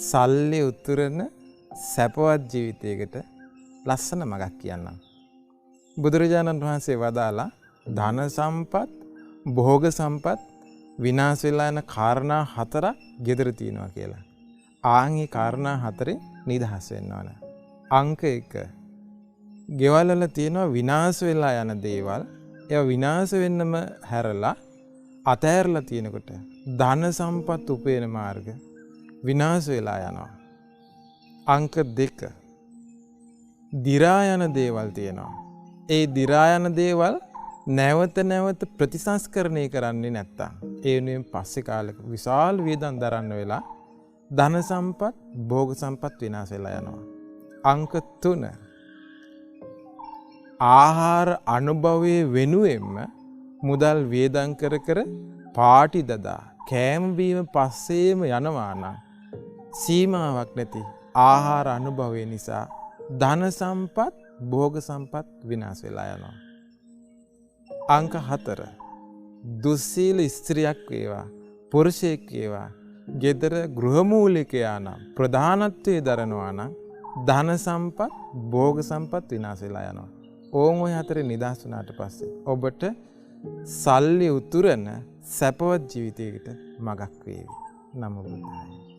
සල්ලි උතුරන සැපවත් ජීවිතයකට ලස්සන මගක් කියන්නම්. බුදුරජාණන් වහන්සේ වදාලා ධන සම්පත්, භෝග සම්පත් විනාශ වෙලා යන කාරණා 4ක් gedara තියෙනවා කියලා. ආන්ගේ කාරණා 4 නිදහස් වෙන්න ඕන. අංක 1. ගෙවල් වල තියෙනවා විනාශ වෙලා යන දේවල්. ඒවා විනාශ වෙන්නම හැරලා අතහැරලා තියෙනකොට ධන සම්පත් උපයන මාර්ග විනාශ වෙලා යනවා. අංක 2. දිරා යන දේවල් තියෙනවා. ඒ දිරා යන දේවල් නැවත නැවත ප්‍රතිසංස්කරණය කරන්නේ නැත්තම් ඒ වෙනුවෙන් පස්සේ කාලෙක විශාල වියදම් දරන්න වෙලා ධන සම්පත්, භෝග සම්පත් විනාශ වෙලා යනවා. අංක 3. ආහාර අනුභවයේ වෙනුවෙන්ම මුදල් වියදම් කර කර පාටි දදා කෑම බීම පස්සේම යනවා නම් සීමාවක් නැති ආහාර අනුභවය නිසා ධන සම්පත්, භෝග සම්පත් විනාශ වෙලා යනවා. අංක 4. දුස්සීල ස්ත්‍රියක් වේවා, පුරුෂයෙක් වේවා, ගෙදර ගෘහමූලිකයා නම් ප්‍රධානත්වයේ දරනවා නම් ධන සම්පත්, භෝග සම්පත් විනාශ වෙලා යනවා. ඕන් ඔය 4 නිදහස් වුණාට පස්සේ ඔබට සල්ලි උතුරන සැපවත් ජීවිතයකට මගක් වේවි. නමෝ බුද්ධාය.